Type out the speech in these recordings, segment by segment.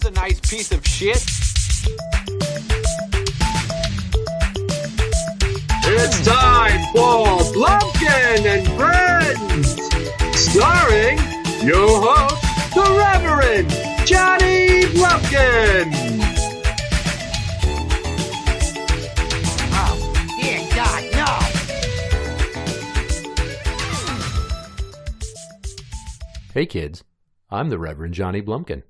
Here's a nice piece of shit. It's time for Blumpkin and Friends, starring your host, the Reverend Johnny Blumpkin. Oh, dear God, no! Hey kids, I'm the Reverend Johnny Blumpkin,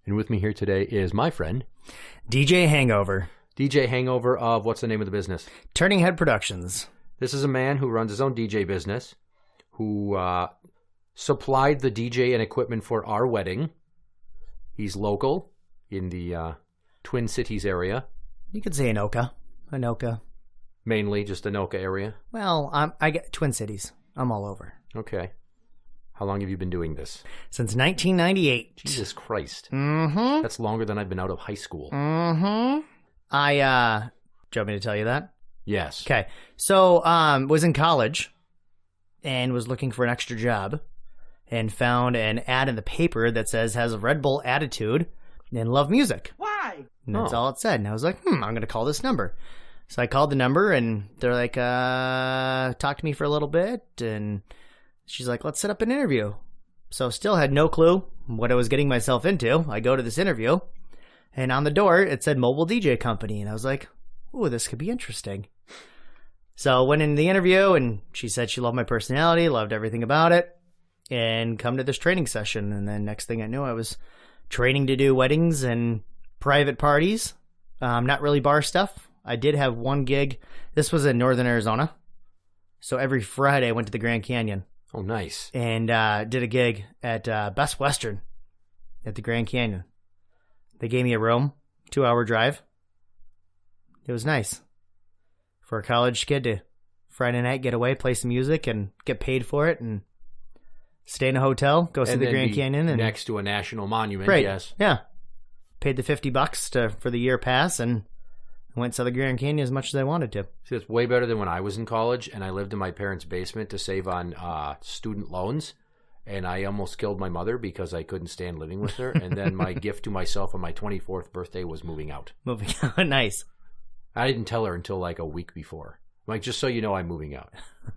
and with me here today is my friend, DJ Hangover. DJ Hangover of, what's the name of the business? Turning Head Productions. This is a man who runs his own DJ business, who supplied the DJ and equipment for our wedding. He's local in the Twin Cities area. You could say Anoka. Mainly just Anoka area. Well, I get Twin Cities. I'm all over. Okay. How long have you been doing this? Since 1998. Jesus Christ. Mm-hmm. That's longer than I've been out of high school. Mm-hmm. Do you want me to tell you that? Yes. Okay. So, was in college and was looking for an extra job and found an ad in the paper that says has a Red Bull attitude and love music. Why? And that's all it said. And I was like, I'm going to call this number. So I called the number and they're like, talk to me for a little bit. And she's like, let's set up an interview. So still had no clue what I was getting myself into. I go to this interview. And on the door, it said Mobile DJ Company. And I was like, ooh, this could be interesting. So I went in the interview, and she said she loved my personality, loved everything about it, and come to this training session. And then next thing I knew, I was training to do weddings and private parties. Not really bar stuff. I did have one gig. This was in northern Arizona. So every Friday, I went to the Grand Canyon. Oh, nice. And did a gig at Best Western at the Grand Canyon. They gave me a room, 2-hour drive. It was nice for a college kid to Friday night get away, play some music, and get paid for it, and stay in a hotel, go see the Grand Canyon, and next to a national monument. right, yes, yeah. Paid the $50 for the year pass, and went to the Grand Canyon as much as I wanted to. See, it's way better than when I was in college, and I lived in my parents' basement to save on student loans. And I almost killed my mother because I couldn't stand living with her. And then my gift to myself on my 24th birthday was moving out. Moving out, nice. I didn't tell her until like a week before. I'm like, just so you know, I'm moving out.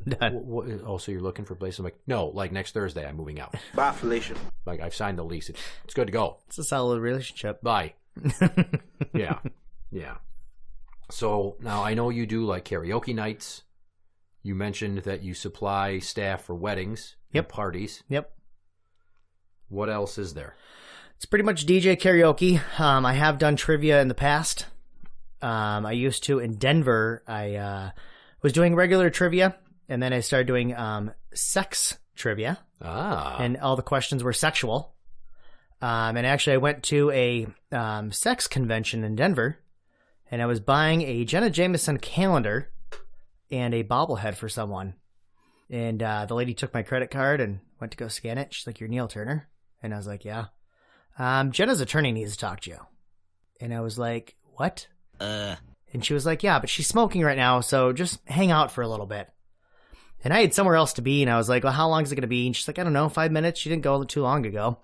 Done. Oh, so you're looking for places? I'm like, no, like next Thursday, I'm moving out. Bye, Felicia. Like, I've signed the lease. It's good to go. It's a solid relationship. Bye. Yeah. So now I know you do like karaoke nights. You mentioned that you supply staff for weddings. Yep. And parties. Yep. What else is there? It's pretty much DJ karaoke. I have done trivia in the past. I used to in Denver. I was doing regular trivia, and then I started doing sex trivia. And all the questions were sexual. And actually, I went to a sex convention in Denver, and I was buying a Jenna Jameson calendar and a bobblehead for someone. And the lady took my credit card and went to go scan it. She's like, "You're Neil Turner?" And I was like, "Yeah." Jenna's attorney needs to talk to you. And I was like, "What?" And she was like, "Yeah, but she's smoking right now, so just hang out for a little bit." And I had somewhere else to be, and I was like, "Well, how long is it going to be?" And she's like, "I don't know, 5 minutes." She didn't go too long ago.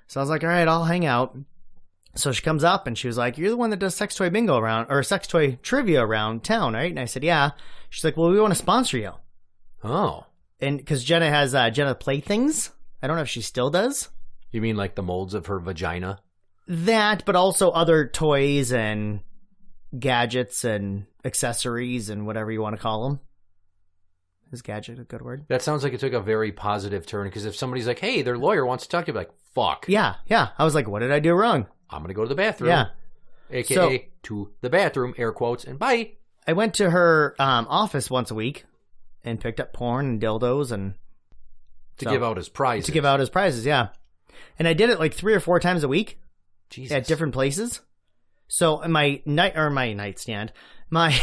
So I was like, "All right, I'll hang out." So she comes up, and she was like, "You're the one that does sex toy bingo around, or sex toy trivia around town, right?" And I said, "Yeah." She's like, "Well, we want to sponsor you." Oh. And because Jenna has Jenna Playthings. I don't know if she still does. You mean like the molds of her vagina? That, but also other toys and gadgets and accessories and whatever you want to call them. Is gadget a good word? That sounds like it took a very positive turn, because if somebody's like, hey, their lawyer wants to talk to you, like, fuck. Yeah. I was like, what did I do wrong? I'm going to go to the bathroom. Yeah. AKA to the bathroom, air quotes, and bye. I went to her office once a week and picked up porn and dildos and... To give out as prizes. To give out as prizes, yeah. And I did it like 3 or 4 times a week. Jesus. At different places. So in my nightstand, my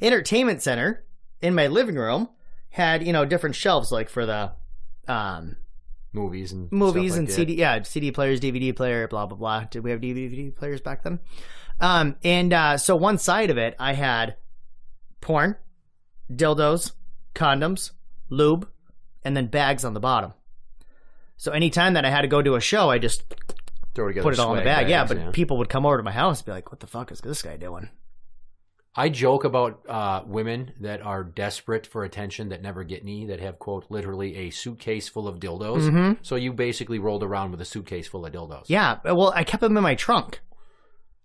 entertainment center in my living room had, different shelves like for the movies and like CD players, DVD player, blah blah blah. Did we have DVD players back then? So one side of it I had porn, dildos, condoms, lube, and then bags on the bottom. So anytime that I had to go to a show, I just together put it all in the swag bag. Yeah, bags, but people would come over to my house and be like, what the fuck is this guy doing? I joke about women that are desperate for attention that never get any, that have, quote, literally a suitcase full of dildos. Mm-hmm. So you basically rolled around with a suitcase full of dildos. Yeah, well, I kept them in my trunk.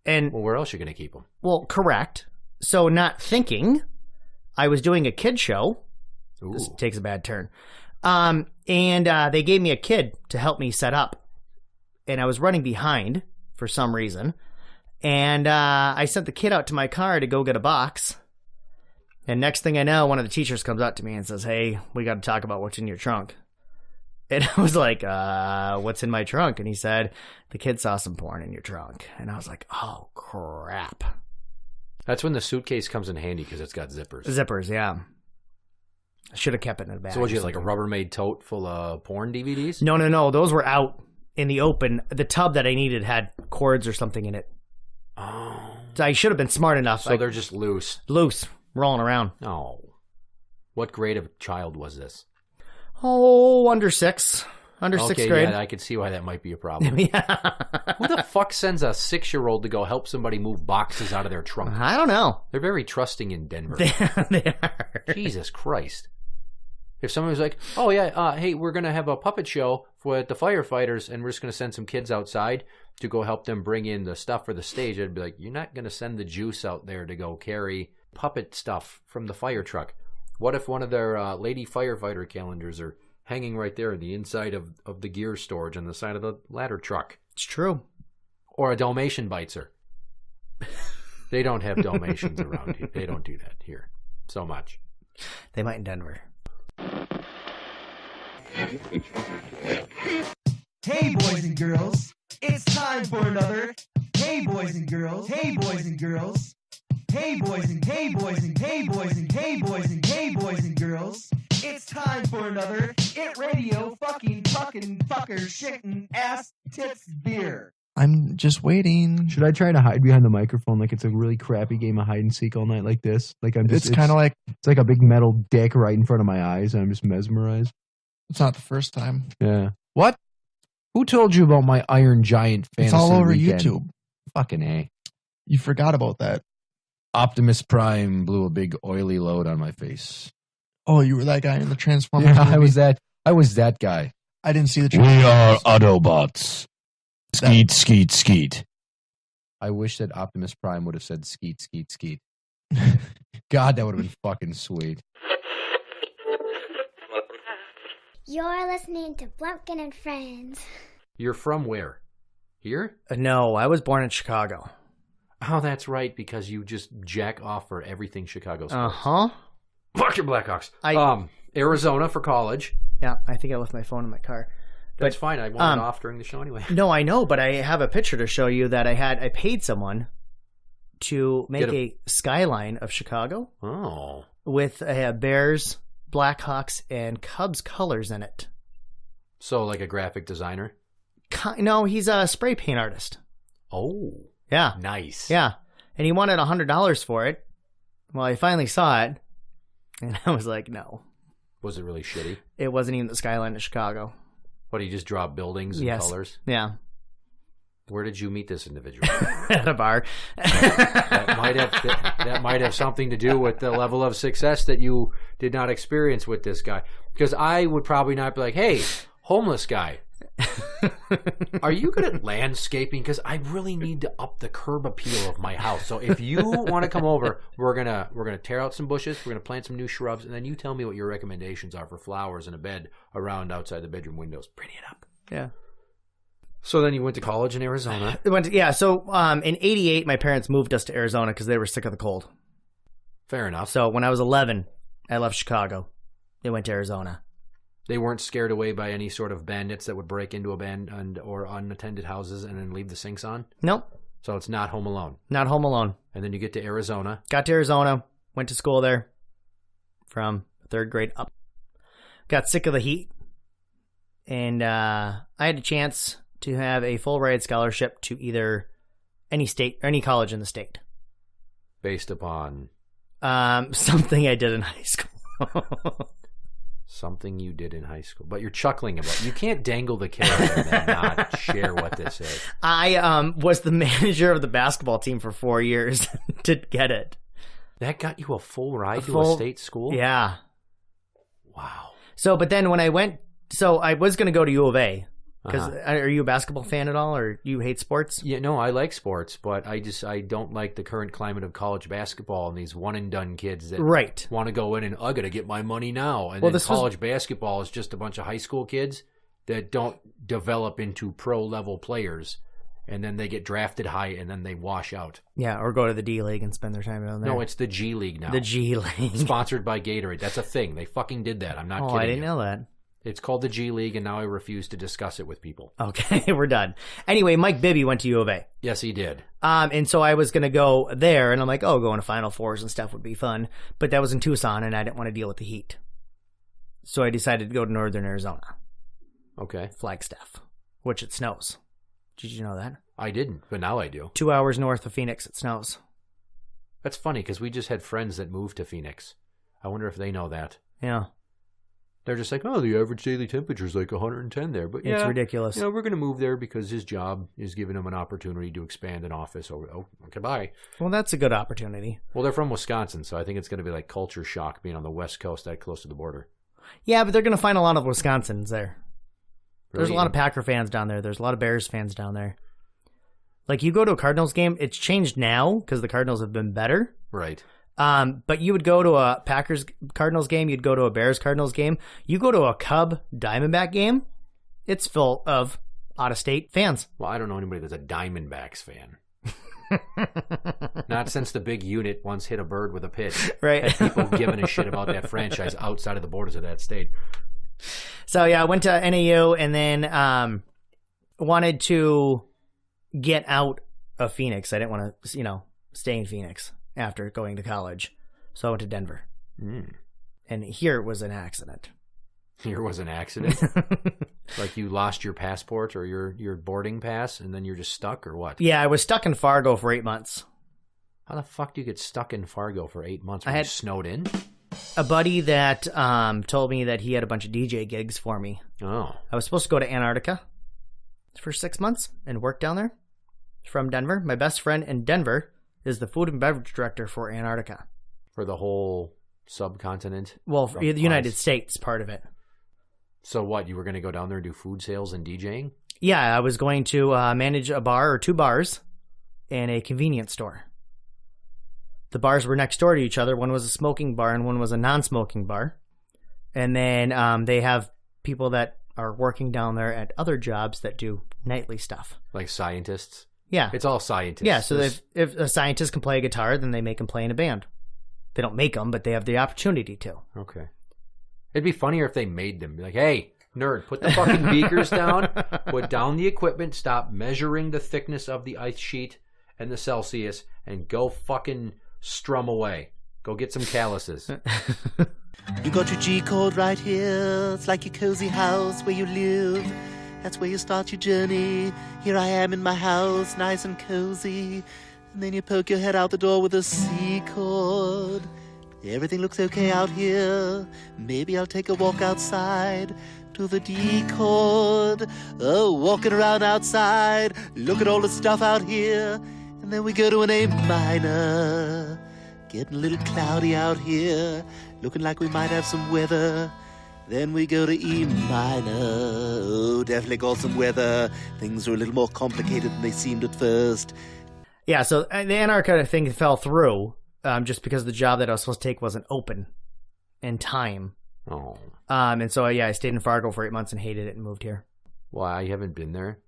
And Well, where else are you going to keep them? well, correct. So not thinking, I was doing a kid show. Ooh. This takes a bad turn. And they gave me a kid to help me set up. And I was running behind for some reason. And I sent the kid out to my car to go get a box. And next thing I know, one of the teachers comes up to me and says, hey, we got to talk about what's in your trunk. And I was like, what's in my trunk? And he said, the kid saw some porn in your trunk. And I was like, oh, crap. That's when the suitcase comes in handy because it's got zippers. Zippers, yeah. I should have kept it in a bag. So what'd you get, like a Rubbermaid tote full of porn DVDs? No. Those were out in the open. The tub that I needed had cords or something in it. Oh. So I should have been smart enough. So they're just loose. Loose, rolling around. Oh. What grade of child was this? Oh, under 6. Under 6th grade. Yeah, I could see why that might be a problem. Yeah. Who the fuck sends a 6-year-old to go help somebody move boxes out of their trunk? I don't know. They're very trusting in Denver. They are. Jesus Christ. If someone was like, oh yeah, hey, we're going to have a puppet show for the firefighters and we're just going to send some kids outside to go help them bring in the stuff for the stage, I'd be like, you're not going to send the juice out there to go carry puppet stuff from the fire truck. What if one of their lady firefighter calendars are hanging right there in the inside of the gear storage on the side of the ladder truck? It's true. Or a Dalmatian bites her. They don't have Dalmatians around here. They don't do that here so much. They might in Denver. Hey boys and girls, it's time for another Hey boys and girls, hey boys and girls, hey boys and hey boys and hey boys and hey boys and hey boys and girls, it's time for another ITradio fucking fucker shitting ass tits beer. I'm just waiting. Should I try to hide behind the microphone like it's a really crappy game of hide and seek all night like this? Like It's kind of like it's like a big metal dick right in front of my eyes and I'm just mesmerized. it's not the first time. Yeah. What? Who told you about my Iron Giant fantasy It's all over weekend? YouTube. Fucking A. You forgot about that. Optimus Prime blew a big oily load on my face. Oh, you were that guy in the Transformers Yeah, movie? I was that guy. I didn't see the We are Transformers. Autobots. Skeet, skeet, skeet. I wish that Optimus Prime would have said skeet, skeet, skeet. God, that would have been fucking sweet. You're listening to Blumpkin and Friends. You're from where? Here? No, I was born in Chicago. Oh, that's right, because you just jack off for everything Chicago sports. Uh-huh. Fuck your Blackhawks. I- Arizona for college. Yeah, I think I left my phone in my car. That's But, fine. I want it off during the show anyway. No, I know, but I have a picture to show you that I paid someone to make Get a skyline of Chicago Oh. with Bears, Blackhawks, and Cubs colors in it. So like a graphic designer? No, he's a spray paint artist. Oh. Yeah. Nice. Yeah. And he wanted $100 for it. Well, I finally saw it, and I was like, no. Was it really shitty? It wasn't even the skyline of Chicago. What, do you just draw buildings and Yes. colors? Yeah. Where did you meet this individual? At a bar. that might have something to do with the level of success that you did not experience with this guy. Because I would probably not be like, hey, homeless guy, are you good at landscaping? Because I really need to up the curb appeal of my house. So if you want to come over, we're gonna tear out some bushes, we're gonna plant some new shrubs, and then you tell me what your recommendations are for flowers and a bed around outside the bedroom windows. Pretty it up. Yeah. So then you went to college in Arizona. So in '88, my parents moved us to Arizona because they were sick of the cold. Fair enough. So when I was 11, I left Chicago. They went to Arizona. They weren't scared away by any sort of bandits that would break into or unattended houses and then leave the sinks on? Nope. So it's not Home Alone. Not Home Alone. And then you get to Arizona. Got to Arizona. Went to school there from 3rd grade up. Got sick of the heat. And I had a chance to have a full ride scholarship to either any state or any college in the state. Based upon... Something I did in high school. Something you did in high school. But you're chuckling about. You can't dangle the carrot and then not share what this is. I was the manager of the basketball team for 4 years to get it. That got you a full ride to a state school? Yeah. Wow. So, but then when I went, I was going to go to U of A. Because are you a basketball fan at all, or you hate sports? Yeah, no, I like sports, but I don't like the current climate of college basketball and these one and done kids that want to go in and I got to get my money now. And then college basketball is just a bunch of high school kids that don't develop into pro level players, and then they get drafted high and then they wash out. Yeah, or go to the D League and spend their time down there. No, it's the G League now. The G League, sponsored by Gatorade. That's a thing. They fucking did that. I'm not kidding. I didn't know that. It's called the G League, and now I refuse to discuss it with people. Okay, we're done. Anyway, Mike Bibby went to U of A. Yes, he did. And so I was going to go there, and I'm like, going to Final Fours and stuff would be fun. But that was in Tucson, and I didn't want to deal with the heat. So I decided to go to Northern Arizona. Okay. Flagstaff, which it snows. Did you know that? I didn't, but now I do. 2 hours north of Phoenix, it snows. That's funny, because we just had friends that moved to Phoenix. I wonder if they know that. Yeah. They're just like, the average daily temperature is like 110 there. But it's ridiculous. We're going to move there because his job is giving him an opportunity to expand an office. Okay, bye. Well, that's a good opportunity. Well, they're from Wisconsin, so I think it's going to be like culture shock being on the West Coast that close to the border. Yeah, but they're going to find a lot of Wisconsins there. Really? There's a lot of Packer fans down there. There's a lot of Bears fans down there. Like, you go to a Cardinals game, it's changed now because the Cardinals have been better. Right. But you would go to a Packers-Cardinals game, you'd go to a Bears-Cardinals game, you go to a Cub-Diamondback game, it's full of out-of-state fans. Well, I don't know anybody that's a Diamondbacks fan. Not since the big unit once hit a bird with a pitch. Right. Had people giving a shit about that franchise outside of the borders of that state. So, yeah, I went to NAU and then wanted to get out of Phoenix. I didn't want to, stay in Phoenix after going to college. So I went to Denver. And here was an accident. Here was an accident? Like you lost your passport or your boarding pass and then you're just stuck or what? Yeah, I was stuck in Fargo for 8 months. How the fuck do you get stuck in Fargo for 8 months? Were you snowed in? A buddy that told me that he had a bunch of DJ gigs for me. Oh. I was supposed to go to Antarctica for 6 months and work down there from Denver. My best friend in Denver is the food and beverage director for Antarctica. For the whole subcontinent? Well, for the United States part of it. So what, you were going to go down there and do food sales and DJing? Yeah, I was going to manage a bar or 2 bars and a convenience store. The bars were next door to each other. One was a smoking bar and one was a non-smoking bar. And then they have people that are working down there at other jobs that do nightly stuff. Like scientists? Yeah. It's all scientists. Yeah, so if a scientist can play a guitar, then they make him play in a band. They don't make them, but they have the opportunity to. Okay. It'd be funnier if they made them. Be like, hey, nerd, put the fucking beakers down, put down the equipment, stop measuring the thickness of the ice sheet and the Celsius, and go fucking strum away. Go get some calluses. You got your G code right here. It's like your cozy house where you live. That's where you start your journey. Here I am in my house, nice and cozy. And then you poke your head out the door with a C chord. Everything looks okay out here. Maybe I'll take a walk outside to the D chord. Oh, walking around outside. Look at all the stuff out here. And then we go to an A minor. Getting a little cloudy out here. Looking like we might have some weather. Then we go to E minor. Oh, definitely got some weather. Things are a little more complicated than they seemed at first. Yeah, so the Antarctica thing fell through just because the job that I was supposed to take wasn't open in time. Oh. And so, I stayed in Fargo for 8 months and hated it and moved here. Well, I haven't been there.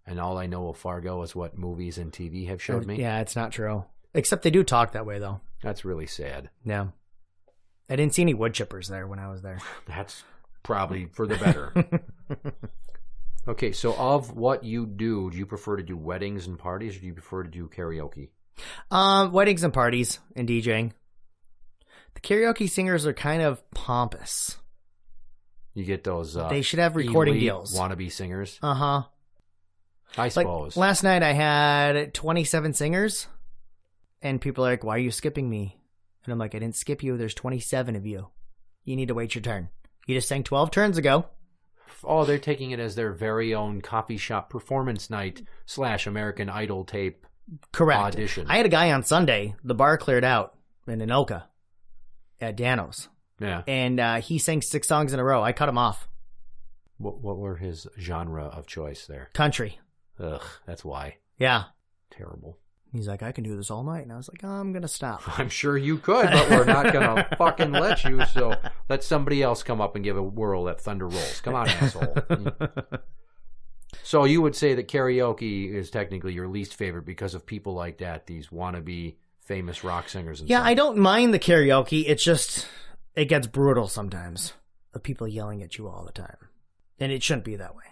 And all I know of Fargo is what movies and TV have showed me. Yeah, it's not true. Except they do talk that way, though. That's really sad. Yeah. I didn't see any wood chippers there when I was there. That's probably for the better. Okay, so of what you do you prefer to do weddings and parties, or do you prefer to do karaoke? Weddings and parties and DJing. The karaoke singers are kind of pompous. You get those they should have recording elite deals. Wannabe singers. Uh-huh. I suppose. Like, last night I had 27 singers, and people are like, why are you skipping me? And I'm like, I didn't skip you. There's 27 of you. You need to wait your turn. You just sang 12 turns ago. Oh, they're taking it as their very own coffee shop performance night / American Idol tape Correct. audition. I had a guy on Sunday. The bar cleared out in Anoka at Dano's. Yeah. And he sang 6 songs in a row. I cut him off. What were his genre of choice there? Country. Ugh, that's why. Yeah. Terrible. He's like, I can do this all night. And I was like, oh, I'm going to stop. I'm sure you could, but we're not going to fucking let you, so let somebody else come up and give a whirl at Thunder Rolls. Come on, asshole. So you would say that karaoke is technically your least favorite because of people like that, these wannabe famous rock singers and Yeah, stuff. I don't mind the karaoke. It's just, it gets brutal sometimes of people yelling at you all the time. And it shouldn't be that way.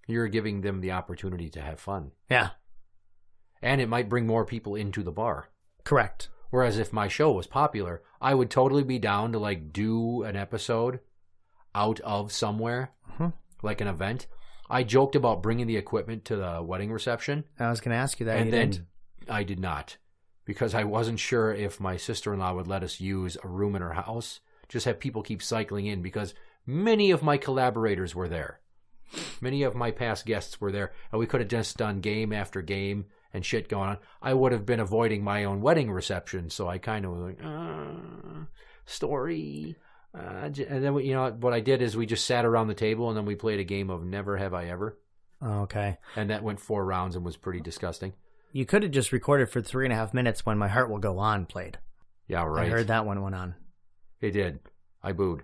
You're giving them the opportunity to have fun. Yeah. And it might bring more people into the bar. Correct. Whereas if my show was popular, I would totally be down to like do an episode out of somewhere, like an event. I joked about bringing the equipment to the wedding reception. I was going to ask you that. And you then didn't. I did not, because I wasn't sure if my sister-in-law would let us use a room in her house. Just have people keep cycling in, because many of my collaborators were there. Many of my past guests were there, and we could have just done game after game and shit going on. I would have been avoiding my own wedding reception, so I kind of was like, story. And then, what I did is we just sat around the table, and then we played a game of Never Have I Ever. Okay. And that went 4 rounds and was pretty disgusting. You could have just recorded for 3.5 minutes when My Heart Will Go On played. Yeah, right. I heard that one went on. It did. I booed.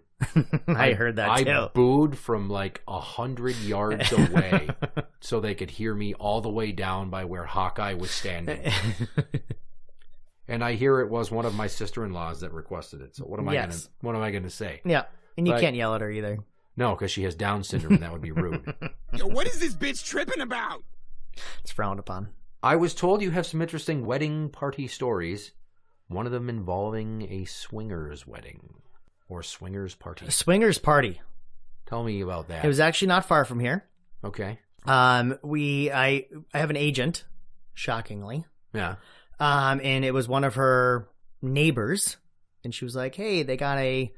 I heard that too. I booed from like 100 yards away so they could hear me all the way down by where Hawkeye was standing. And I hear it was one of my sister-in-laws that requested it. So what am I going to say? Yeah. And you can't yell at her either. No, because she has Down syndrome and that would be rude. Yo, what is this bitch tripping about? It's frowned upon. I was told you have some interesting wedding party stories. One of them involving a swingers wedding. Or swingers party. A swingers party. Tell me about that. It was actually not far from here. Okay. I have an agent, shockingly. Yeah. And it was one of her neighbors, and she was like, "Hey, they got a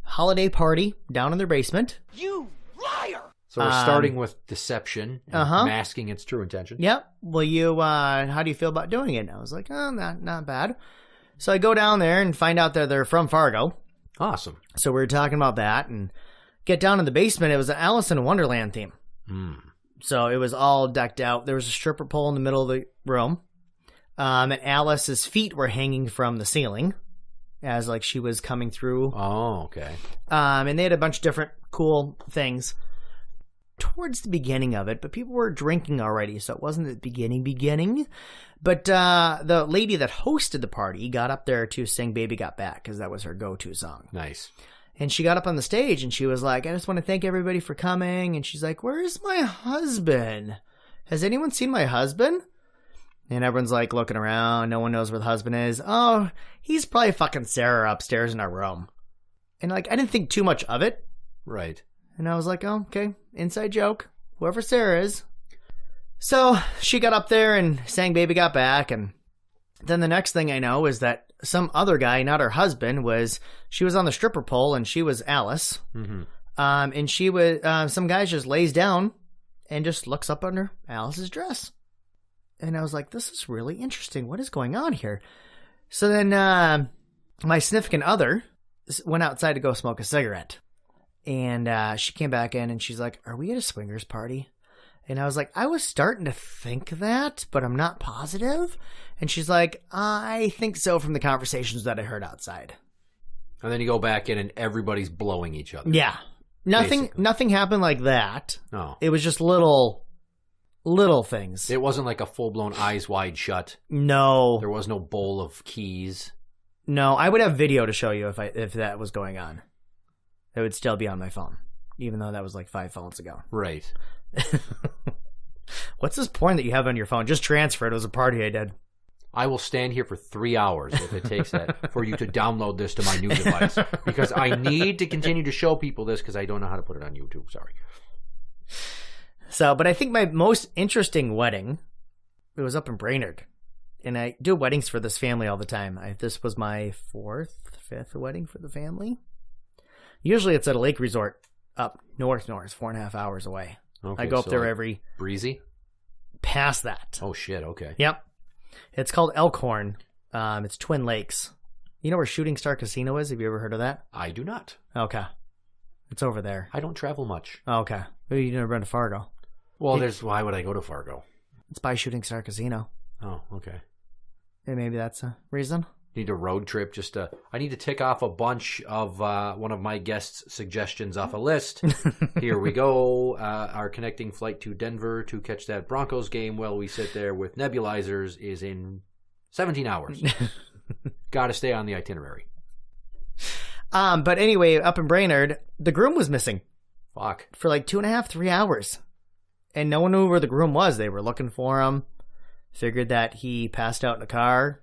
holiday party down in their basement." You liar! So we're starting with deception and masking its true intention. Yep. Well, how do you feel about doing it? And I was like, oh, not bad. So I go down there and find out that they're from Fargo. Awesome. So we were talking about that and get down in the basement. It was an Alice in Wonderland theme. So it was all decked out. There was a stripper pole in the middle of the room. And Alice's feet were hanging from the ceiling as like she was coming through. Oh, okay. And they had a bunch of different cool things towards the beginning of it, but people were drinking already, so it wasn't the beginning. But the lady that hosted the party got up there to sing Baby Got Back because that was her go-to song. Nice. And she got up on the stage and she was like, I just want to thank everybody for coming. And she's like, where's my husband? Has anyone seen my husband? And everyone's like looking around. No one knows where the husband is. Oh, he's probably fucking Sarah upstairs in our room. And like, I didn't think too much of it. Right. And I was like, oh, okay, inside joke. Whoever Sarah is. So she got up there and sang Baby Got Back. And then the next thing I know is that some other guy, not her husband, she was on the stripper pole and she was Alice. Mm-hmm. And she was, some guy just lays down and just looks up under Alice's dress. And I was like, this is really interesting. What is going on here? So then my significant other went outside to go smoke a cigarette. And she came back in and she's like, are we at a swingers party? And I was like, I was starting to think that, but I'm not positive. And she's like, I think so from the conversations that I heard outside. And then you go back in and everybody's blowing each other. Yeah. Nothing happened like that. No. It was just little things. It wasn't like a full-blown eyes wide shut. No. There was no bowl of keys. No, I would have video to show you if that was going on. It would still be on my phone, even though that was like 5 phones ago. Right. What's this porn that you have on your phone? Just transfer it. It was a party I did. I will stand here for 3 hours if it takes that for you to download this to my new device because I need to continue to show people this because I don't know how to put it on YouTube. Sorry. So, but I think my most interesting wedding, it was up in Brainerd. And I do weddings for this family all the time. This was my 4th, 5th wedding for the family. Usually it's at a lake resort up north, 4.5 hours away. Okay, I go up so there like every breezy. past that. Oh shit. Okay. Yep. It's called Elkhorn. It's Twin Lakes. You know where Shooting Star Casino is? Have you ever heard of that? I do not. Okay. It's over there. I don't travel much. Okay. Maybe you've never been to Fargo. Well, why would I go to Fargo? It's by Shooting Star Casino. Oh, okay. And maybe that's a reason. Need a road trip I need to tick off a bunch of one of my guests' suggestions off a list. Here we go. Our connecting flight to Denver to catch that Broncos game while we sit there with nebulizers is in 17 hours. Got to stay on the itinerary. But anyway, up in Brainerd, the groom was missing. Fuck. For like 2.5, 3 hours. And no one knew where the groom was. They were looking for him. Figured that he passed out in the car.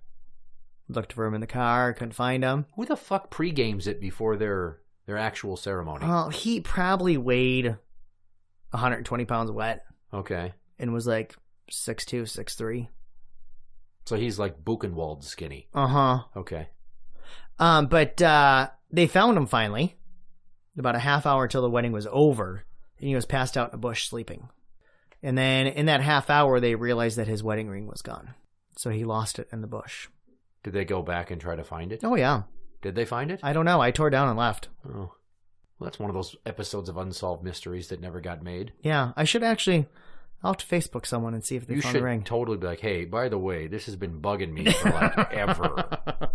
Looked for him in the car, couldn't find him. Who the fuck pre-games it before their actual ceremony? Well, he probably weighed 120 pounds wet. Okay. And was like 6'2", 6'3". So he's like Buchenwald skinny. Uh-huh. Okay. But they found him finally. About a half hour till the wedding was over. And he was passed out in a bush sleeping. And then in that half hour, they realized that his wedding ring was gone. So he lost it in the bush. Did they go back and try to find it? Oh, yeah. Did they find it? I don't know. I tore down and left. Oh. Well, that's one of those episodes of Unsolved Mysteries that never got made. Yeah. I should actually... I'll have to Facebook someone and see if they found the ring. You should totally be like, hey, by the way, this has been bugging me for like ever.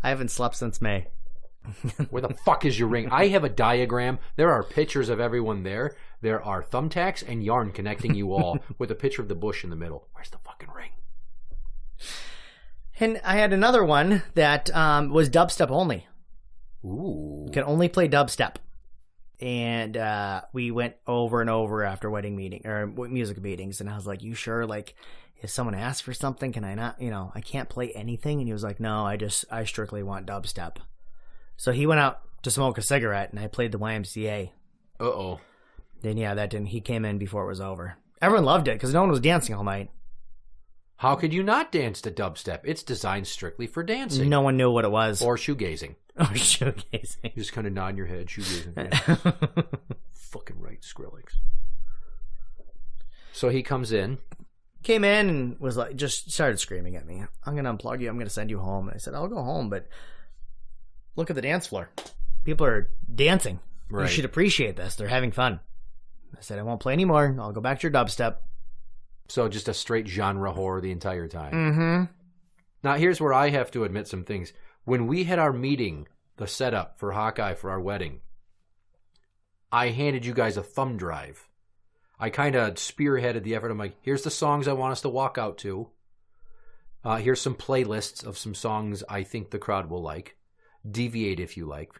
I haven't slept since May. Where the fuck is your ring? I have a diagram. There are pictures of everyone there. There are thumbtacks and yarn connecting you all with a picture of the bush in the middle. Where's the fucking ring? And I had another one that was dubstep only. Ooh. You can only play dubstep. And we went over and over after wedding meeting or music meetings. And I was like, you sure? Like, if someone asks for something, can I not, I can't play anything? And he was like, no, I strictly want dubstep. So he went out to smoke a cigarette and I played the YMCA. Uh-oh. Then he came in before it was over. Everyone loved it because no one was dancing all night. How could you not dance to dubstep? It's designed strictly for dancing. No one knew what it was. Or shoegazing. Or shoegazing. You just kind of nod your head, shoegazing. Yeah. Fucking right, Skrillex. So he comes in. Came in and was like, just started screaming at me. I'm going to unplug you. I'm going to send you home. And I said, I'll go home, but look at the dance floor. People are dancing. Right. You should appreciate this. They're having fun. I said, I won't play anymore. I'll go back to your dubstep. So just a straight genre horror the entire time. Mm-hmm. Now, here's where I have to admit some things. When we had our meeting, the setup for Hawkeye for our wedding, I handed you guys a thumb drive. I kind of spearheaded the effort. I'm like, here's the songs I want us to walk out to. Here's some playlists of some songs I think the crowd will like. Deviate if you like.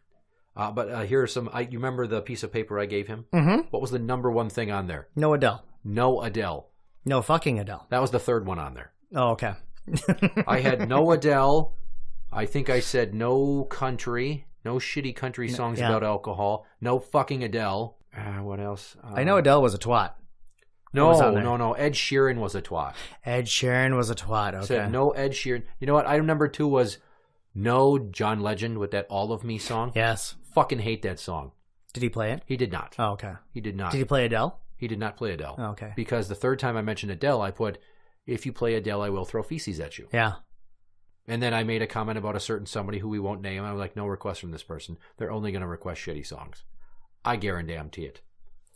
But here are some... you remember the piece of paper I gave him? Mm-hmm. What was the number one thing on there? No Adele. No Adele. No fucking Adele. That was the third one on there. Oh, okay. I had no Adele. I think I said no country. No shitty country songs about alcohol. No fucking Adele. What else? I know Adele was a twat. No. Ed Sheeran was a twat. Ed Sheeran was a twat. Okay. Said no Ed Sheeran. You know what? Item number 2 was no John Legend with that All of Me song. Yes. Fucking hate that song. Did he play it? He did not. Oh, okay. He did not. Did he play Adele? He did not play Adele. Oh, okay. Because the third time I mentioned Adele, I put, if you play Adele, I will throw feces at you. Yeah. And then I made a comment about a certain somebody who we won't name. I was like, no request from this person. They're only going to request shitty songs. I guarantee it.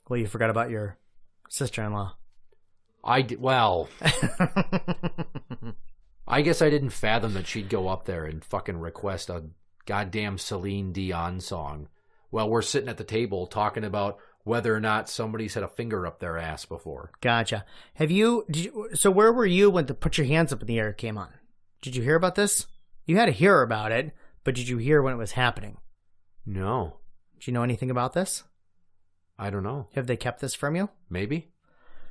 Well, you forgot about your sister-in-law. Well, I guess I didn't fathom that she'd go up there and fucking request a goddamn Celine Dion song while we're sitting at the table talking about whether or not somebody's had a finger up their ass before. Gotcha. So where were you when the Put Your Hands Up in the Air came on? Did you hear about this? You had to hear about it, but did you hear when it was happening? No. Do you know anything about this? I don't know. Have they kept this from you? Maybe.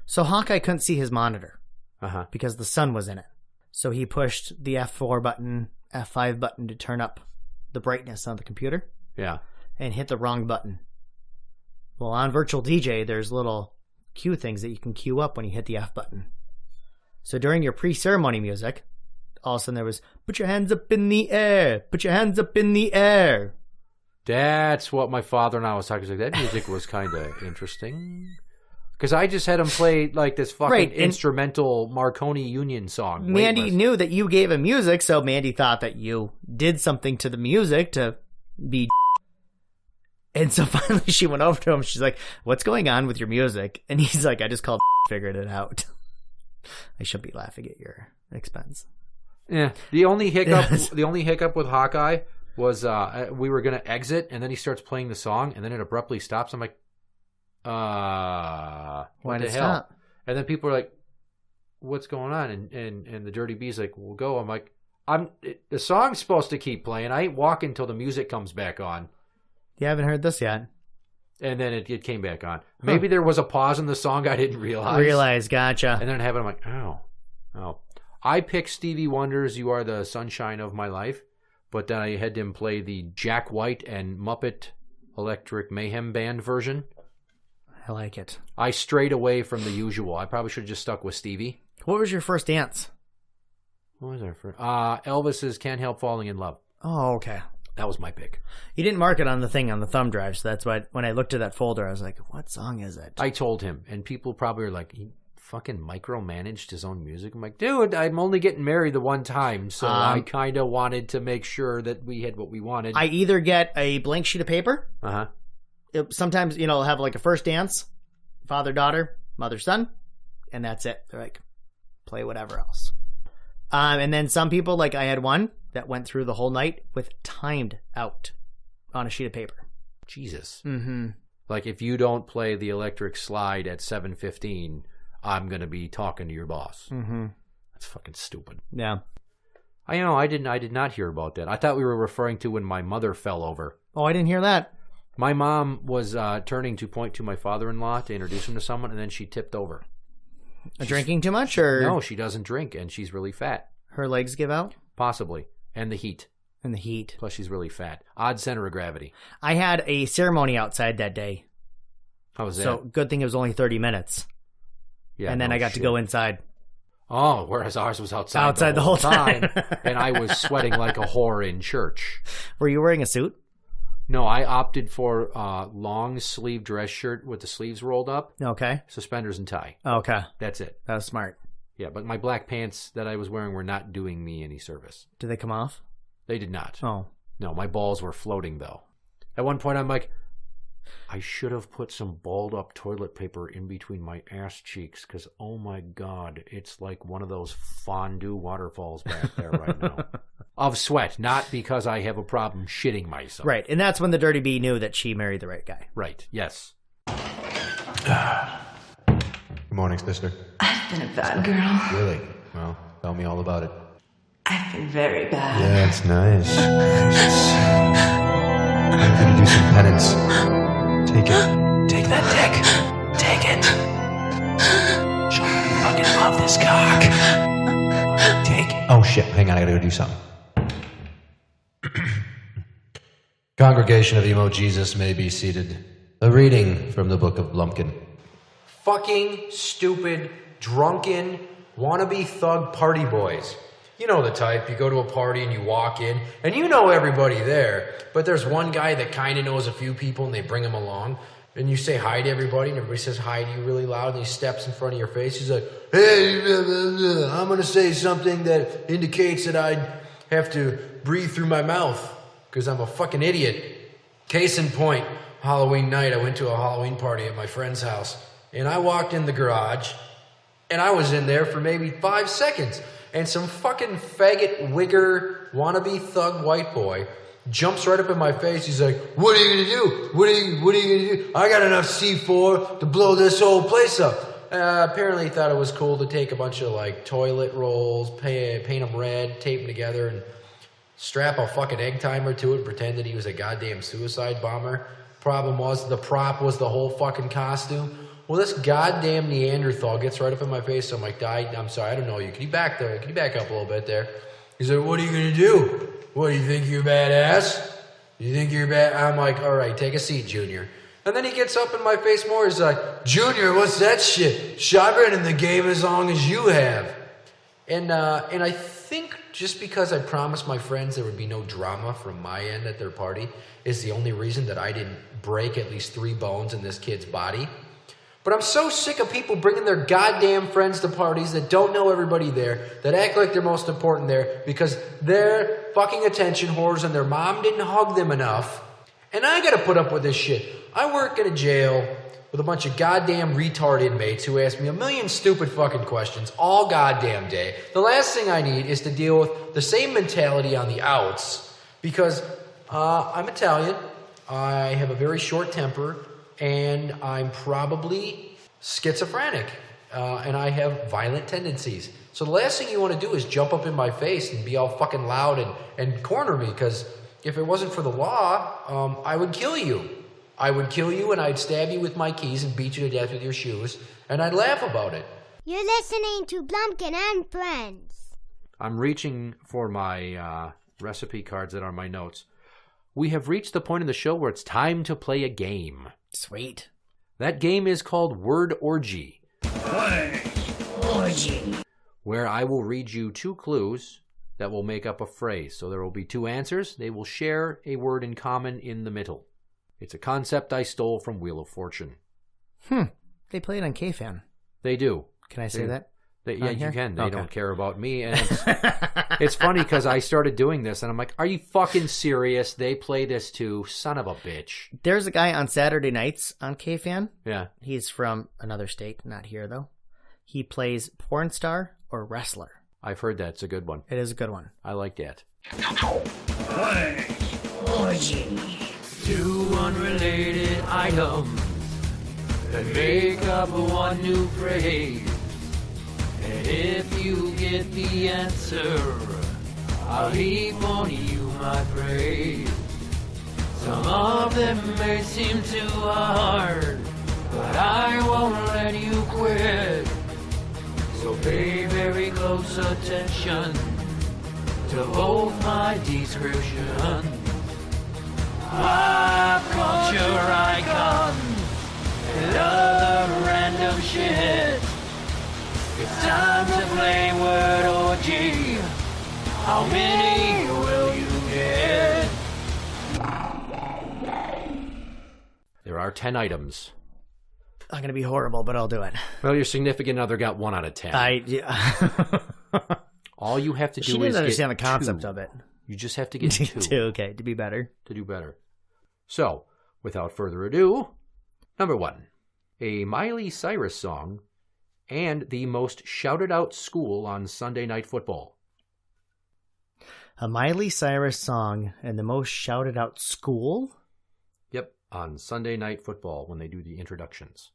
So Hawkeye couldn't see his monitor. Uh-huh. Because the sun was in it. So he pushed the F4 button, F5 button to turn up the brightness on the computer. Yeah. And hit the wrong button. Well, on Virtual DJ, there's little cue things that you can cue up when you hit the F button. So during your pre-ceremony music, all of a sudden there was, put your hands up in the air, put your hands up in the air. That's what my father-in-law was talking. He's like, that music was kind of interesting. Because I just had him play like this fucking instrumental Marconi Union song. Mandy knew that you gave him music, so Mandy thought that you did something to the music to be. And so finally she went over to him. She's like, what's going on with your music? And he's like, I just called figured it out. I should be laughing at your expense. Yeah. The only hiccup with Hawkeye was we were going to exit, and then he starts playing the song, and then it abruptly stops. I'm like, what the hell? Stop? And then people are like, what's going on? And the Dirty B's like, we'll go. I'm like, the song's supposed to keep playing. I ain't walking until the music comes back on. You haven't heard this yet. And then it came back on. Maybe there was a pause in the song I didn't realize. Gotcha. And then it happened. I'm like, oh. I picked Stevie Wonder's You Are the Sunshine of My Life, but then I had him play the Jack White and Muppet Electric Mayhem Band version. I like it. I strayed away from the usual. I probably should have just stuck with Stevie. What was your first dance? What was our first? Elvis's Can't Help Falling in Love. Oh, okay. That was my pick. You didn't mark it on the thing on the thumb drive, so that's why when I looked at that folder, I was like, what song is it? I told him, and people probably are like, he fucking micromanaged his own music. I'm like, dude, I'm only getting married the one time, so I kind of wanted to make sure that we had what we wanted. I either get a blank sheet of paper. Sometimes, I'll have like a first dance, father-daughter, mother-son, and that's it. They're like, play whatever else. And then some people, like I had one that went through the whole night with timed out on a sheet of paper. Jesus. Mm-hmm. Like if you don't play the electric slide at 7:15, I'm going to be talking to your boss. Mm-hmm. That's fucking stupid. Yeah. I did not hear about that. I thought we were referring to when my mother fell over. Oh, I didn't hear that. My mom was turning to point to my father-in-law to introduce him to someone, and then she tipped over. Drinking too much, or? No, she doesn't drink, and she's really fat. Her legs give out? Possibly. And the heat. Plus she's really fat. Odd center of gravity. I had a ceremony outside that day. How was that? So good thing it was only 30 minutes. Yeah, and then I got to go inside. Oh, whereas ours was outside the whole time. And I was sweating like a whore in church. Were you wearing a suit? No, I opted for a long sleeve dress shirt with the sleeves rolled up. Okay. Suspenders and tie. Okay. That's it. That was smart. Yeah, but my black pants that I was wearing were not doing me any service. Did they come off? They did not. Oh. No, my balls were floating, though. At one point, I'm like, I should have put some balled up toilet paper in between my ass cheeks because, oh my God, it's like one of those fondue waterfalls back there right now. Of sweat, not because I have a problem shitting myself. Right, and that's when the Dirty Bee knew that she married the right guy. Right, yes. Good morning, sister. I've been a bad girl. Really? Well, tell me all about it. I've been very bad. Yeah, it's nice. I'm gonna do some penance. Take it. Take that dick. Take it. Show me you fucking love this cock. Take it. Oh shit, hang on, I gotta go do something. Congregation of Emo Jesus may be seated. A reading from the Book of Blumpkin. Fucking stupid, drunken, wannabe thug party boys. You know the type. You go to a party and you walk in, and you know everybody there, but there's one guy that kind of knows a few people, and they bring him along, and you say hi to everybody, and everybody says hi to you really loud, and he steps in front of your face. He's like, hey, I'm going to say something that indicates that I have to breathe through my mouth because I'm a fucking idiot. Case in point, Halloween night, I went to a Halloween party at my friend's house, and I walked in the garage, and I was in there for maybe 5 seconds. And some fucking faggot, wigger, wannabe thug white boy jumps right up in my face. He's like, what are you going to do? What are you going to do? I got enough C4 to blow this whole place up. Apparently he thought it was cool to take a bunch of like toilet rolls, paint them red, tape them together, and strap a fucking egg timer to it and pretend that he was a goddamn suicide bomber. Problem was, the prop was the whole fucking costume. Well, this goddamn Neanderthal gets right up in my face. So I'm like, I'm sorry, I don't know you. Can you back up a little bit there? He's like, what are you going to do? What, do you think you're badass? You think you're bad? I'm like, all right, take a seat, Junior. And then he gets up in my face more. He's like, Junior, what's that shit? I've been in the game as long as you have. And I think just because I promised my friends there would be no drama from my end at their party is the only reason that I didn't break at least 3 bones in this kid's body. But I'm so sick of people bringing their goddamn friends to parties that don't know everybody there, that act like they're most important there because they're fucking attention whores and their mom didn't hug them enough. And I gotta put up with this shit. I work in a jail with a bunch of goddamn retard inmates who ask me a million stupid fucking questions all goddamn day. The last thing I need is to deal with the same mentality on the outs because I'm Italian, I have a very short temper, and I'm probably schizophrenic, and I have violent tendencies. So the last thing you want to do is jump up in my face and be all fucking loud and corner me, because if it wasn't for the law, I would kill you. I would kill you, and I'd stab you with my keys and beat you to death with your shoes, and I'd laugh about it. You're listening to Blumpkin and Friends. I'm reaching for my recipe cards that are my notes. We have reached the point in the show where it's time to play a game. Sweet. That game is called Word Orgy. Orgy. Where I will read you 2 clues that will make up a phrase. So there will be 2 answers. They will share a word in common in the middle. It's a concept I stole from Wheel of Fortune. They play it on KFan. They do. Can I say that? Yeah, you can. They Okay. don't care about me. And it's funny because I started doing this and I'm like, are you fucking serious? They play this too. Son of a bitch. There's a guy on Saturday nights on KFan. Yeah. He's from another state, not here though. He plays porn star or wrestler. I've heard that. It's a good one. It is a good one. I like that. Orgy. 2 unrelated items that make up one new phrase. And if you get the answer, I'll heap on you my praise. Some of them may seem too hard, but I won't let you quit. So pay very close attention to both my descriptions. Pop culture icons and other random shit. It's time to play Word Orgy. How many will you get? There are 10 items. I'm going to be horrible, but I'll do it. Well, your significant other got 1 out of 10. All you have to do She is didn't understand get the concept 2. of it. You just have to get 2. Okay, to be better. To do better. So, without further ado, number 1. A Miley Cyrus song and the most shouted out school on Sunday Night Football. A Miley Cyrus song and the most shouted out school? Yep, on Sunday Night Football when they do the introductions.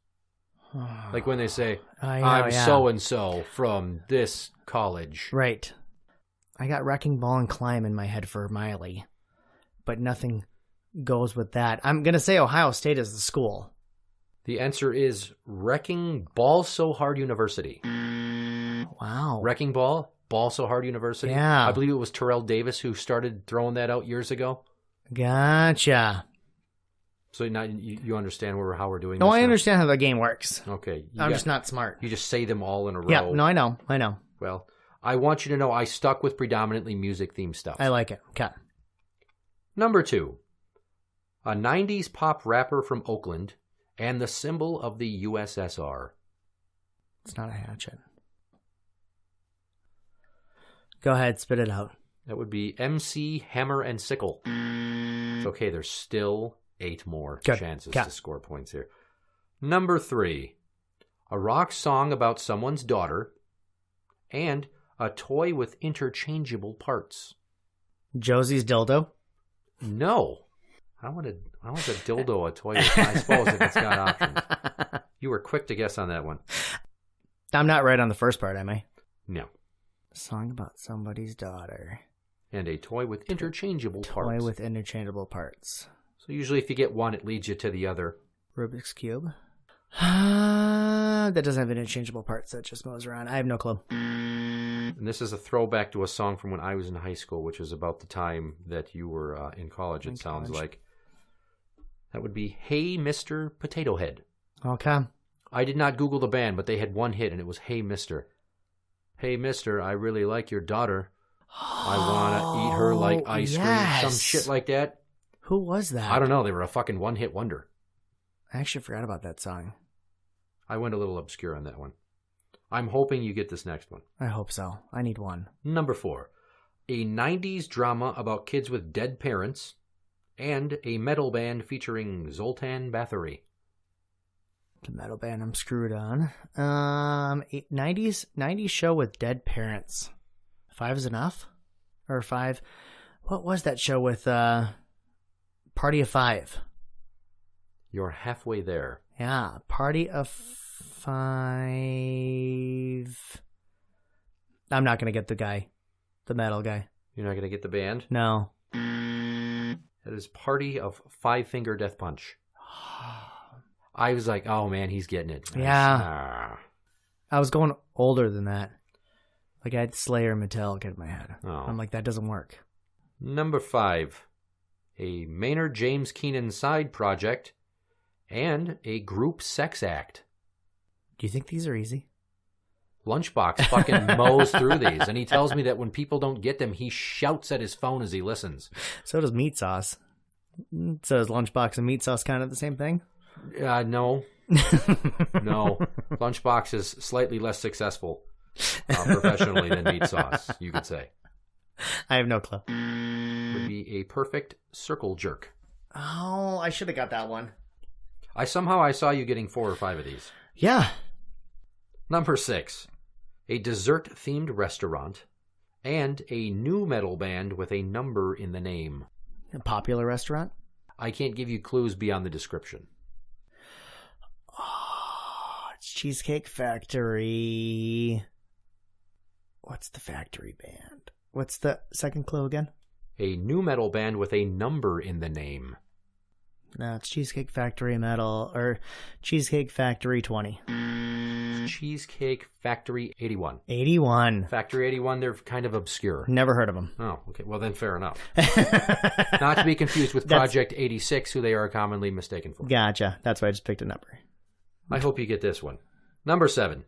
Like when they say, I'm so-and-so from this college. Right. I got Wrecking Ball and Climb in my head for Miley, but nothing goes with that. I'm going to say Ohio State is the school. The answer is Wrecking Ball So Hard University. Wow. Wrecking Ball So Hard University. Yeah. I believe it was Terrell Davis who started throwing that out years ago. Gotcha. So now you understand how we're doing No, this I now? understand how the game works. Okay. I'm just not smart. You just say them all in a row. Yeah, no, I know. Well, I want you to know I stuck with predominantly music-themed stuff. I like it. Okay. Number 2. A 90s pop rapper from Oakland and the symbol of the USSR. It's not a hatchet. Go ahead, spit it out. That would be MC Hammer and Sickle. It's okay, there's still 8 more chances to score points here. Number 3. A rock song about someone's daughter and a toy with interchangeable parts. Josie's dildo? No. I want a dildo, a toy with, I suppose, if it's got options. You were quick to guess on that one. I'm not right on the first part, am I? No. Song about somebody's daughter. And a toy with interchangeable parts. Toy with interchangeable parts. So usually if you get one, it leads you to the other. Rubik's Cube? That doesn't have interchangeable parts. That just moves around. I have no clue. And this is a throwback to a song from when I was in high school, which is about the time that you were in college, it sounds like. That would be Hey Mr. Potato Head. Okay. I did not Google the band, but they had one hit, and it was Hey Mr. Hey Mister, I really like your daughter. I want to eat her like ice cream. Some shit like that. Who was that? I don't know. They were a fucking one-hit wonder. I actually forgot about that song. I went a little obscure on that one. I'm hoping you get this next one. I hope so. I need one. Number 4. A 90s drama about kids with dead parents and a metal band featuring Zoltan Bathory. The metal band I'm screwed on. 90s show with dead parents. 5 is enough? Or 5? What was that show with Party of 5? You're halfway there. Yeah, Party of 5. I'm not going to get the guy. The metal guy. You're not going to get the band? No. That is Party of Five Finger Death Punch. I was like, oh man, he's getting it. Yeah. I was going older than that. Like I had Slayer Metallica in my head. Oh. I'm like, that doesn't work. Number 5. A Maynard James Keenan side project and a group sex act. Do you think these are easy? Lunchbox fucking mows through these, and he tells me that when people don't get them, he shouts at his phone as he listens. So does Meat Sauce. So is Lunchbox and Meat Sauce kind of the same thing? No. No. Lunchbox is slightly less successful professionally than Meat Sauce, you could say. I have no clue. Would be a perfect circle jerk. Oh, I should have got that one. I saw you getting 4 or 5 of these. Yeah. Number 6. A dessert-themed restaurant and a new metal band with a number in the name. A popular restaurant? I can't give you clues beyond the description. Oh, it's Cheesecake Factory. What's the factory band? What's the second clue again? A new metal band with a number in the name. No, it's Cheesecake Factory Metal, or Cheesecake Factory 20. Cheesecake Factory 81. 81. Factory 81, they're kind of obscure. Never heard of them. Oh, okay. Well, then fair enough. Not to be confused with Project 86, who they are commonly mistaken for. Gotcha. That's why I just picked a number. I hope you get this one. Number 7.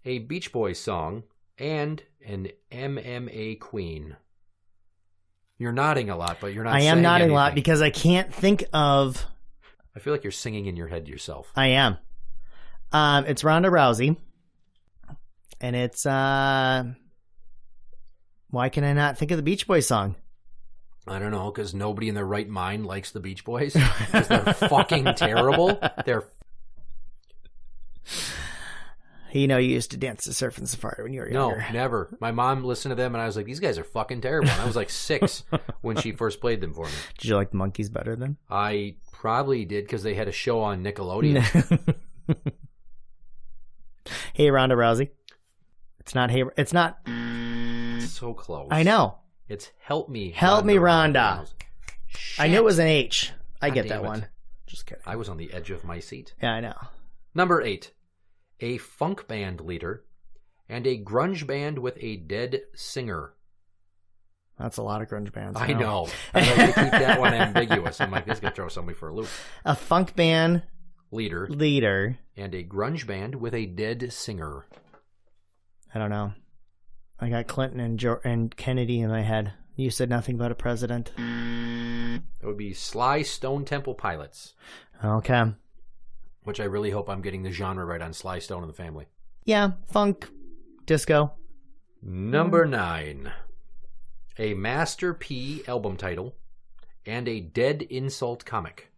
A Beach Boys song and an MMA queen. You're nodding a lot, but you're not saying anything. I am nodding a lot because I can't think of... I feel like you're singing in your head yourself. I am. It's Ronda Rousey. And it's... Why can I not think of the Beach Boys song? I don't know, because nobody in their right mind likes the Beach Boys. Because they're fucking terrible. They're... You know, you used to dance to Surf and Safari when you were younger. No, never. My mom listened to them, and I was like, these guys are fucking terrible. And I was like 6 when she first played them for me. Did you like the Monkees better then? I probably did, because they had a show on Nickelodeon. Hey, Ronda Rousey. It's not Hey... It's not... It's so close. I know. It's Help Me. Help Me, Rhonda. I knew it was an H. I get that one. Just kidding. I was on the edge of my seat. Yeah, I know. Number 8. A funk band leader and a grunge band with a dead singer. That's a lot of grunge bands. I know. I like to keep that one ambiguous. I'm like, this is going to throw somebody for a loop. A funk band leader and a grunge band with a dead singer. I don't know. I got Clinton and Kennedy in my head. You said nothing about a president. It would be Sly Stone Temple Pilots. Okay. Which I really hope I'm getting the genre right on Sly Stone and the Family. Yeah, funk, disco. Number 9. A Master P album title and a Dead Insult comic.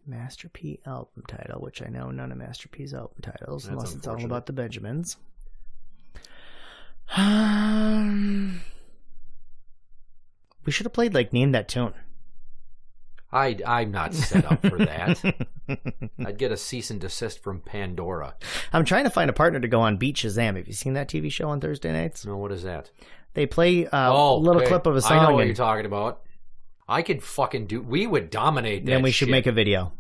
Master P album title, which I know none of Master P's album titles, unless it's all about the Benjamins. We should have played, like, Name That Tune. I'm not set up for that. I'd get a cease and desist from Pandora. I'm trying to find a partner to go on Beat Shazam. Have you seen that TV show on Thursday nights? No, what is that? They play a little clip of a song. I know what you're talking about. I could fucking do... We would dominate that. Then we should make a video.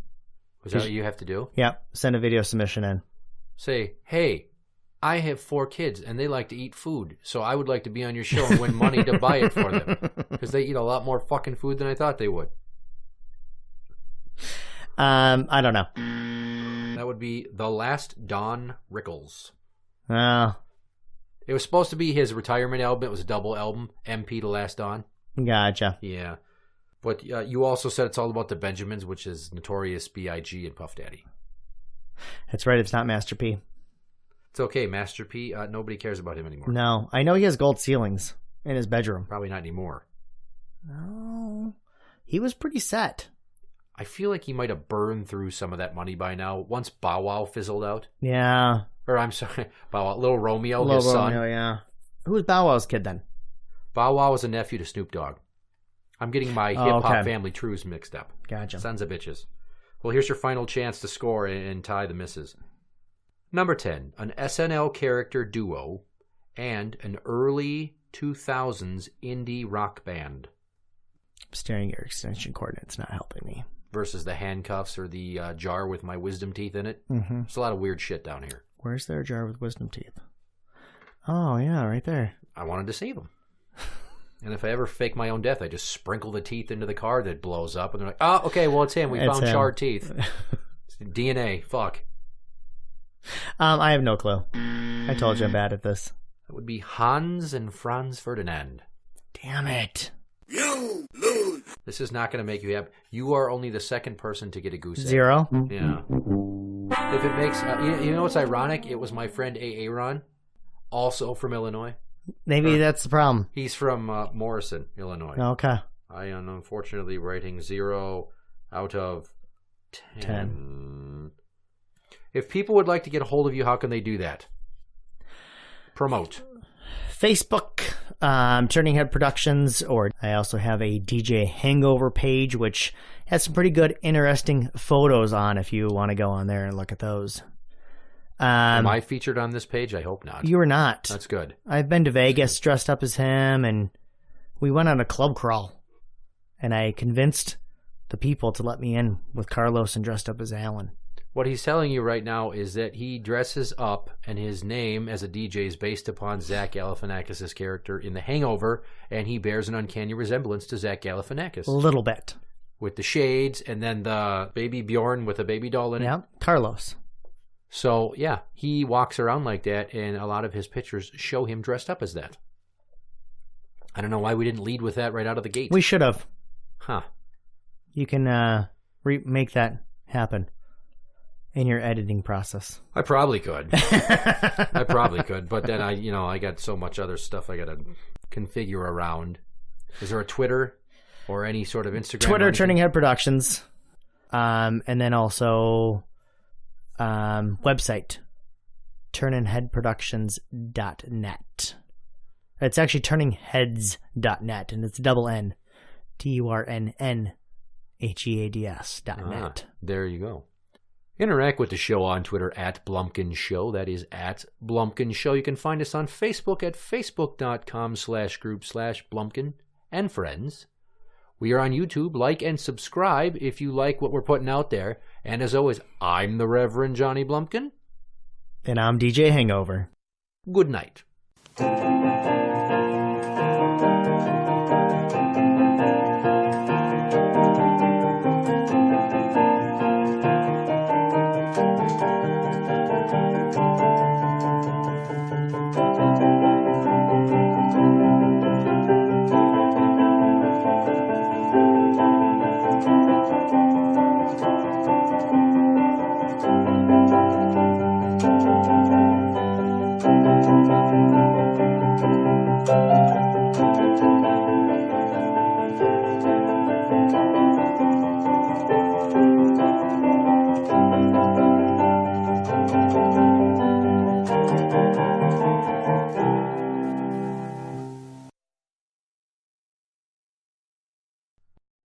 Is that what you have to do? Yeah. Send a video submission in. Say, hey, I have 4 kids and they like to eat food, so I would like to be on your show and win money to buy it for them. Because they eat a lot more fucking food than I thought they would. I don't know. That would be The Last Don Rickles. It It was supposed to be his retirement album. It was a double album, MP to Last On. Gotcha. Yeah. But you also said it's all about the Benjamins, which is Notorious B.I.G. and Puff Daddy. That's right. It's not Master P. It's okay. Master P, nobody cares about him anymore. No. I know he has gold ceilings in his bedroom. Probably not anymore. No. He was pretty set. I feel like he might have burned through some of that money by now. Once Bow Wow fizzled out. Yeah. Or I'm sorry, Bow Wow. Little Romeo, Little his son. Romeo, yeah. Who was Bow Wow's kid then? Bow Wow was a nephew to Snoop Dogg. I'm getting my hip-hop family trues mixed up. Gotcha. Sons of bitches. Well, here's your final chance to score and tie the misses. Number 10, an SNL character duo and an early 2000s indie rock band. I'm staring at your extension cord and it's not helping me. Versus the handcuffs or the jar with my wisdom teeth in it. Mm-hmm. There's a lot of weird shit down here. Where's their jar with wisdom teeth? Oh, yeah, right there. I wanted to save them. And if I ever fake my own death, I just sprinkle the teeth into the car that blows up. And they're like, oh, okay, well, it's him. We found charred teeth. DNA. Fuck. I have no clue. I told you I'm bad at this. That would be Hans and Franz Ferdinand. Damn it. You lose. This is not going to make you happy. You are only the second person to get a goose egg. 0? Yeah. If it makes... you know what's ironic? It was my friend Aaron, also from Illinois. Maybe that's the problem. He's from Morrison, Illinois. Okay. I am unfortunately rating 0 out of 10. If people would like to get a hold of you, how can they do that? Promote. Facebook, Turning Head Productions, or I also have a DJ Hangover page, which has some pretty good, interesting photos on if you want to go on there and look at those. Am I featured on this page? I hope not. You are not. That's good. I've been to Vegas dressed up as him, and we went on a club crawl. And I convinced the people to let me in with Carlos and dressed up as Alan. What he's telling you right now is that he dresses up, and his name as a DJ is based upon Zach Galifianakis' character in The Hangover, and he bears an uncanny resemblance to Zach Galifianakis. A little bit. With the shades, and then the baby Bjorn with a baby doll in it. Yeah, Carlos. So, yeah, he walks around like that, and a lot of his pictures show him dressed up as that. I don't know why we didn't lead with that right out of the gate. We should have. Huh. You can make that happen in your editing process. I probably could. I probably could, but then I got so much other stuff I got to configure around. Is there a Twitter or any sort of Instagram? Twitter, Turning Head Productions. And then also... website turningheadproductions.net. It's actually turningheads.net, and it's double N, TURNNHEADS.net. There you go. Interact with the show on Twitter at Blumpkin Show. That is at Blumpkin Show. You can find us on Facebook at facebook.com/group/Blumpkin&Friends. We are on YouTube. Like and subscribe if you like what we're putting out there. And as always, I'm the Reverend Johnny Blumpkin. And I'm DJ Hangover. Good night. Thank you.